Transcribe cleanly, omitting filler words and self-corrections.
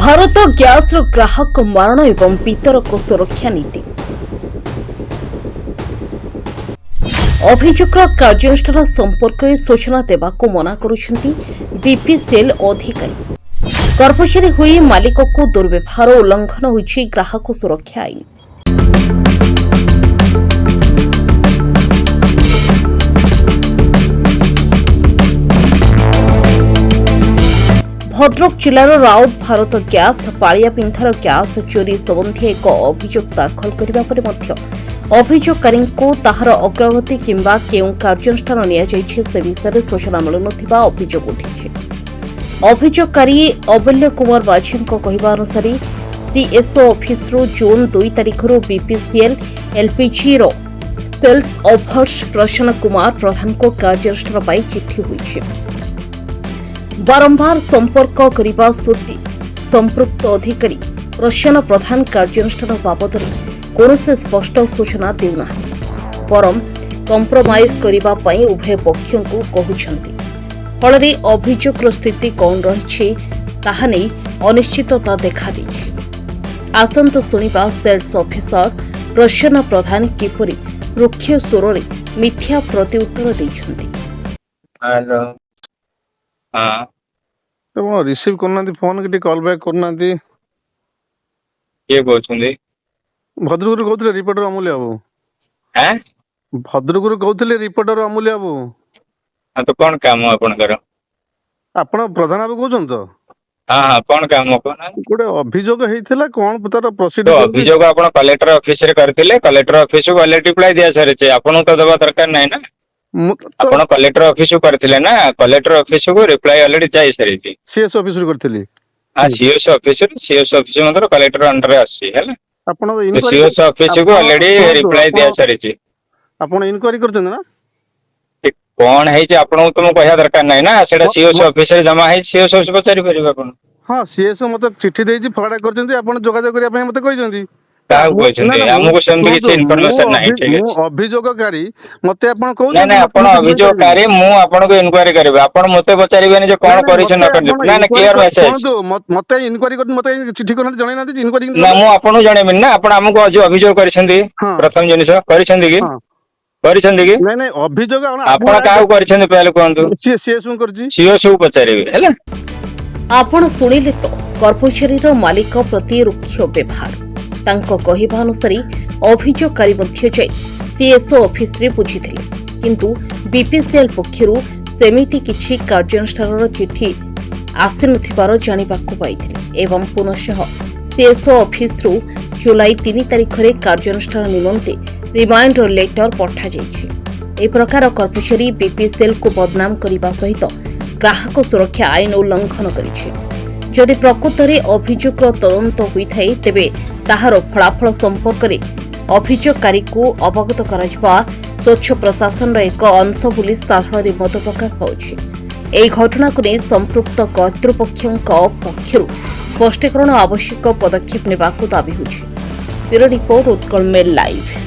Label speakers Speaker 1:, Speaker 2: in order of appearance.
Speaker 1: Bharat gas ग्राहक मारण एवं वितरक सुरक्षा नीति अभियोग कार्यानुष्ठान संपर्क में सूचना देवाक मना करुछंती बीपीसीएल अधिकारी। कर्मचारी हुई मालिक को दुर्व्यवहार उल्लंघन होइछि ग्राहक सुरक्षा आईन। भद्रक जिलार राउत भारत ग्यास पालिया पिंथार ग्यास चोरी संबंधी एक अभियोग दाखल करने पर अभियोगकारी ताहार अग्रगति किंबा केउं कार्यानुष्ठान नियाଯାଇଛି से विषय सूचना मिलुनथिबा अभियोग उठिछि। अभियोगकारी अमूल्य कुमार माझी कहवा अनुसार सीएसओ ऑफिस जून 2 तारिखर बीपीसीएल एलपीजी रो सेल्स ऑफर्स प्रसन्न कुमार प्रधान को कार्यानुष्ठान पाई चिठी होइछि। बारंबार संपर्क करने सत्वे संपृक्त अधिकारी प्रसन्न प्रधान कार्यानुष्ठान बाबद कौन से स्पष्ट सूचना देउना परम कंप्रोमाइज करने उभय पक्षों को कहउछंती। फलरे अभियोग स्थिति कौन रही अनिश्चितता देखा देछि। आसंत सुनिबा सेल्स ऑफिसर प्रसन्न प्रधान किपरि रुक्ष स्वर में मिथ्या प्रत्युत्तर देछंती।
Speaker 2: हेलो हाँ
Speaker 3: तो रिसीव करना फोन के कॉल बैक करना
Speaker 2: किए कहउछंदी
Speaker 3: भद्रकରୁ कहउतले रिपोर्टर अमूल्य बाबू
Speaker 2: हैं
Speaker 3: भद्रकରୁ कहउतले रिपोर्टर अमूल्य बाबू
Speaker 2: हाँ तो कौन काम आपनकर
Speaker 3: आपण प्रधान बाबू कहउछन तो
Speaker 2: हाँ हाँ कौन काम कोन
Speaker 3: गोटे अभियोग हेइथिला कोन तार
Speaker 2: तो
Speaker 3: प्रोसीडिंग
Speaker 2: अभियोग आपण कलेक्टर ऑफिस रे करथिले कलेक्टर ऑफिस को अलर्ट रिप्लाई दिया सर छे आपण तो देबा दरकार नै ना आपण कलेक्टर ऑफिस को करथिले ना कलेक्टर ऑफिस को रिप्लाई अलरेडी जाई सर छी
Speaker 3: सीएस ऑफिस रे करथिली
Speaker 2: हां सीएस ऑफिस मतलब कलेक्टर अंडर आसी है
Speaker 3: आपण
Speaker 2: सीएस ऑफिस को अलरेडी रिप्लाई दिया सर छी
Speaker 3: आपण इंक्वायरी करछन ना
Speaker 2: कौन है आपन तुम कहया दरकार नै ना सेटा सीएस ऑफिस रे जमा है सीएस ऑफिस पचारि परिबा आपण
Speaker 3: हां सीएस मते चिट्ठी देछि फरडा करछन्ती आपण जोगाजोग करिया पय मते कहिसन्ती
Speaker 2: काउ कहछन्ती हमको सेमति किछि इन्फॉर्मेशन नै ठीक
Speaker 3: है अभियोगकारी मते आपण कहउ
Speaker 2: नै नै आपण अभियोगकारी मु आपण को इन्क्वायरी करबे आपण मते पचारिबेनी जे कोन करिछ न कर ना ना क्लियर मैसेज
Speaker 3: सुनतु मते इन्क्वायरी कर मते चिट्ठी करन जणै नाथि इन्क्वायरी
Speaker 2: ना मु आपण जणैबिन ना आपण हमको जो अभियोग करिसन्ती प्रथम जिनिस करिसन्ती कि करिसन्ती कि
Speaker 3: नै नै अभियोग
Speaker 2: आपण काउ करिसन्ती पहले कोंतु
Speaker 3: सीएस करछि
Speaker 2: सीएस को पचारिबे हैला
Speaker 1: आपण सुनिले तो कर्मचारी मालिक प्रति रुक्ष व्यवहार तांको कहिबा अनुसार अभियोगकारी मध्य जाई सीएसओ ऑफिस रे बुझिथिले किंतु बीपीसीएल पक्षरु सेमिति किछि कार्यानुष्ठानर चिठी आसी नथिबार जानिबाकु पाइथिले एवं पुनः सीएसओ ऑफिस रु जुलाई 3 तारिख रे कार्यानुष्ठान निमंते रिमाइंडर लेटर पठा जाइछि। ए प्रकार कर्मचारी बीपीसीएल को बदनाम करने सहित ग्राहक सुरक्षा आईन उल्लंघन करिछि। जदि प्रकृत में अभियोग तदंत होइथाय तेबे ताहार फलाफल संपर्क में अभियोगकारी को अवगत कराजिबा स्वच्छ प्रशासन एक अंश बोली साधारण मत प्रकाश पाउछि। एही घटना को संपृक्त कर्तृपक्षों पक्षरु स्पष्टीकरण आवश्यक पदक्षेप नेबाकु दाबी होछि। Bureau report Utkal Mail live.